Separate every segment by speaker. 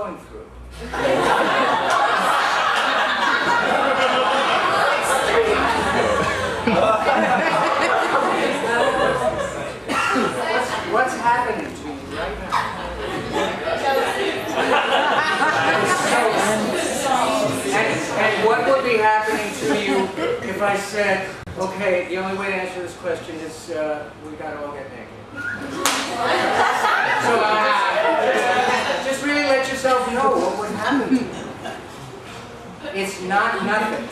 Speaker 1: going through. What's happening to you right now? And what would be happening to you if I said, okay, the only way to answer this question is we gotta all get naked. So just really let yourself know what would happen to you. It's not nothing.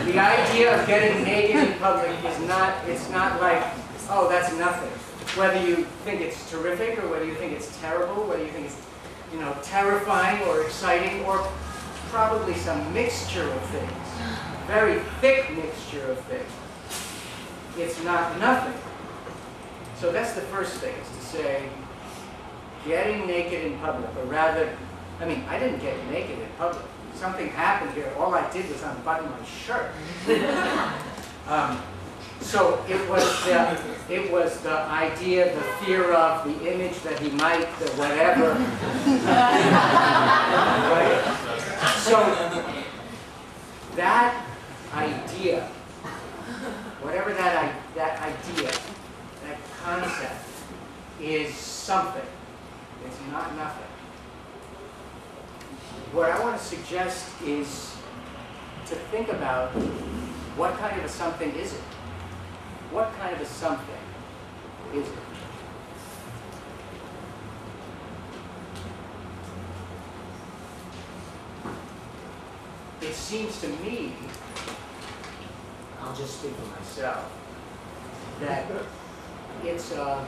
Speaker 1: The idea of getting naked in public is not, it's not like, oh, that's nothing. Whether you think it's terrific or whether you think it's terrible, whether you think it's, you know, terrifying or exciting or probably some mixture of things, very thick mixture of things. It's not nothing. So that's the first thing, is to say, getting naked in public, or rather, I mean, I didn't get naked in public. Something happened here. All I did was unbutton my shirt. So it was the idea, the fear of, the image that he might, the whatever. Right? So that idea, whatever that idea, that concept, is something. It's not nothing. What I want to suggest is to think about what kind of a something is it? What kind of a something is it? It seems to me, I'll just speak for myself, that it's a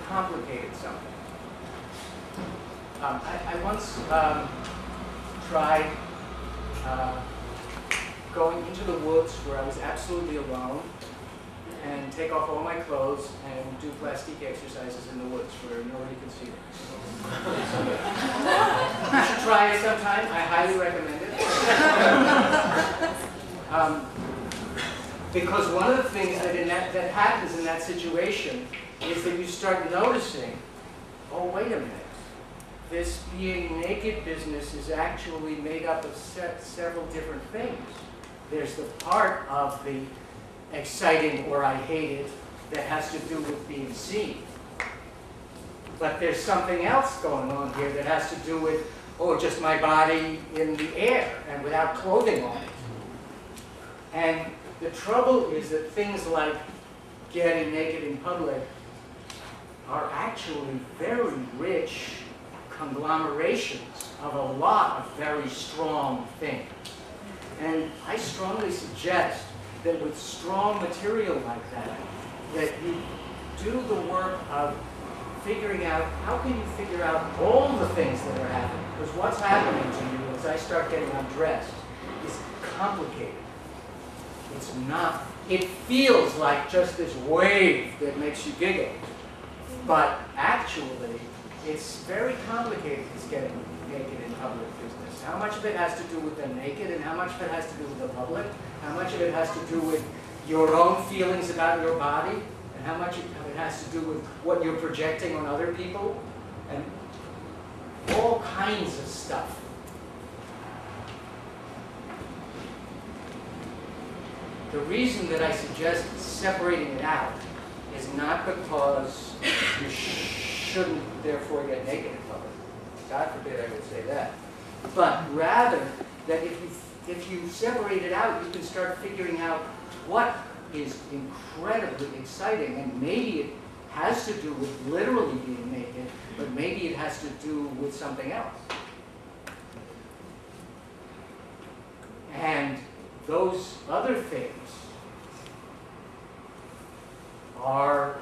Speaker 1: complicated something. I once tried going into the woods where I was absolutely alone and take off all my clothes and do plastic exercises in the woods where nobody could see me. You should try it sometime. I highly recommend it. Because one of the things that happens in that situation is that you start noticing, oh, wait a minute. This being naked business is actually made up of several different things. There's the part of the exciting or I hate it that has to do with being seen. But there's something else going on here that has to do with, oh, just my body in the air and without clothing on it. And the trouble is that things like getting naked in public are actually very rich conglomerations of a lot of very strong things. And I strongly suggest that with strong material like that, that you do the work of figuring out, how can you figure out all the things that are happening? Because what's happening to you as I start getting undressed is complicated. It's not, it feels like just this wave that makes you giggle. But actually, it's very complicated, this getting naked in public business. How much of it has to do with the naked, and how much of it has to do with the public? How much of it has to do with your own feelings about your body? And how much of it has to do with what you're projecting on other people? And all kinds of stuff. The reason that I suggest separating it out is not because you shouldn't therefore get naked in public. God forbid I would say that. But rather that if you separate it out, you can start figuring out what is incredibly exciting, and maybe it has to do with literally being naked, but maybe it has to do with something else. And those other things are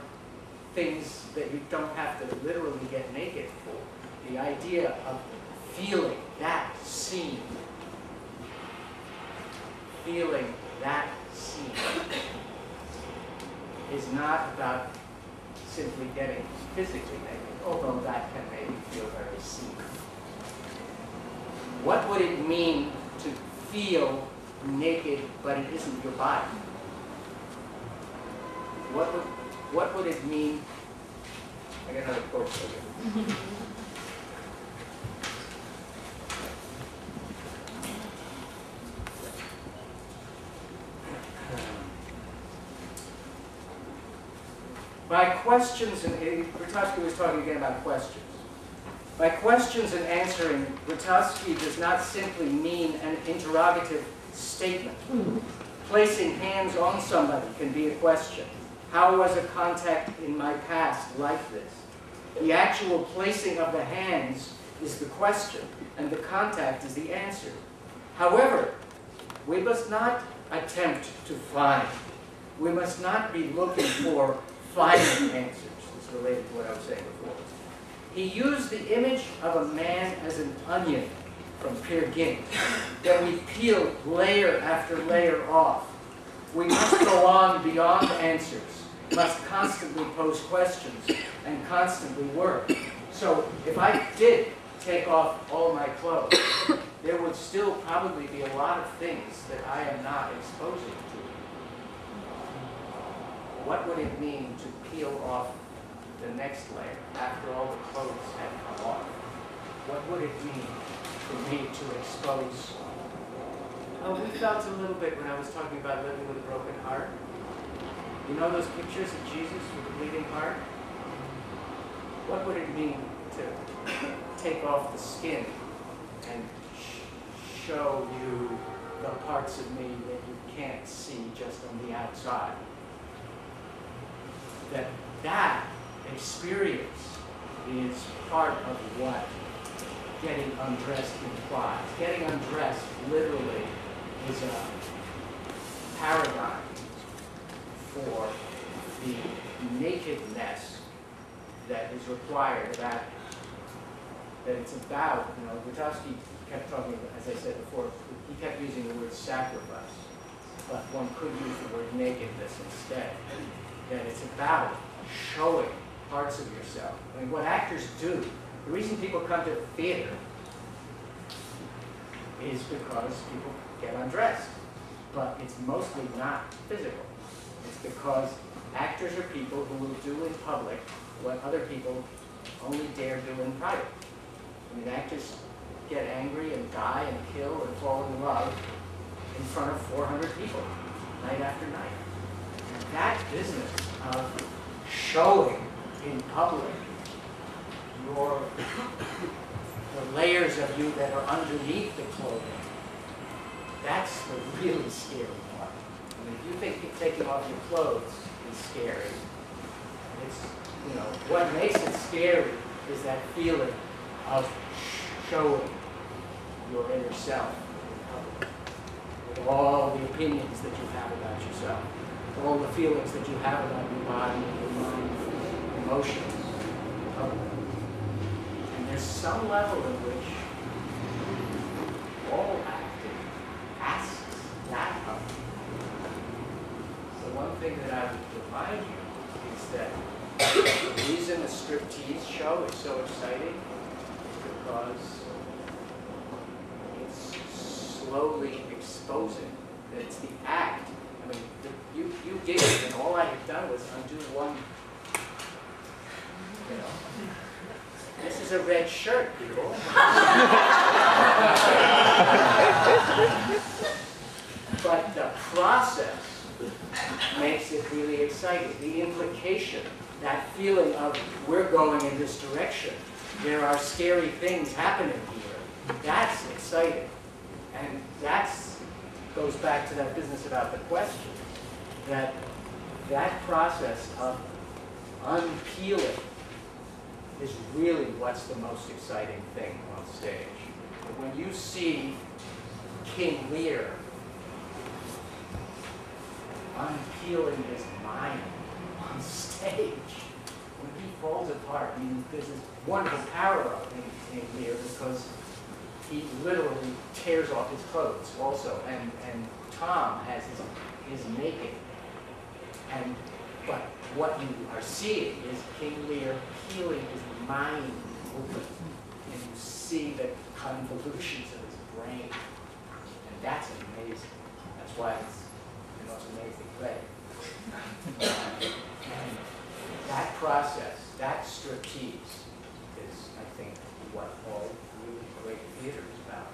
Speaker 1: things that you don't have to literally get naked for. The idea of feeling that scene. Feeling that scene is not about simply getting physically naked, although that can make you feel very seen. What would it mean to feel naked, but it isn't your body? What would it mean? I got another quote for you. By questions, and Grotowski was talking again about questions. By questions and answering, Grotowski does not simply mean an interrogative statement. Placing hands on somebody can be a question. How was a contact in my past like this? The actual placing of the hands is the question, and the contact is the answer. However, we must not attempt to find. We must not be looking for final answers. This is related to what I was saying before. He used the image of a man as an onion from Peer Gynt that we peel layer after layer off. We must go on beyond answers, must constantly pose questions, and constantly work. So if I did take off all my clothes, there would still probably be a lot of things that I am not exposing to. What would it mean to peel off the next layer after all the clothes had come off? What would it mean for me to expose? Oh, we felt a little bit when I was talking about living with a broken heart. You know those pictures of Jesus with a bleeding heart? What would it mean to take off the skin and show you the parts of me that you can't see just on the outside? That experience is part of what getting undressed implies. Getting undressed literally is a paradigm for the nakedness that is required, that it's about, you know, Grotowski kept talking about, as I said before, he kept using the word sacrifice, but one could use the word nakedness instead. That it's about showing parts of yourself. I mean, what actors do, the reason people come to the theater is because people get undressed, but it's mostly not physical. It's because actors are people who will do in public what other people only dare do in private. I mean, actors get angry and die and kill and fall in love in front of 400 people, night after night. And that business of showing in public the layers of you that are underneath the clothing, that's the really scary part. I mean, if you think taking off your clothes is scary, it's, you know, what makes it scary is that feeling of showing your inner self in public, with all the opinions that you have about yourself, all the feelings that you have about your body, your mind, emotions in public. And there's some level in which all acting asks that of you. The one thing that I would remind you is that the reason a striptease show is so exciting is because it's slowly exposing that it's the act. I mean, you giggled, and all I had done was undo one, you know. This is a red shirt, people. But the process makes it really exciting. The implication, that feeling of we're going in this direction, there are scary things happening here, that's exciting. And that goes back to that business about the question, that process of unpeeling is really what's the most exciting thing on stage. When you see King Lear unpeeling his mind on stage, when he falls apart, I mean, there's this wonderful parallel in King Lear because he literally tears off his clothes also, and Tom has his naked. But what you are seeing is King Lear peeling his mind open, and you see the convolutions of his brain, and that's amazing. That's why it's the most amazing play. And that process, that striptease, is, I think, what all really great theater is about.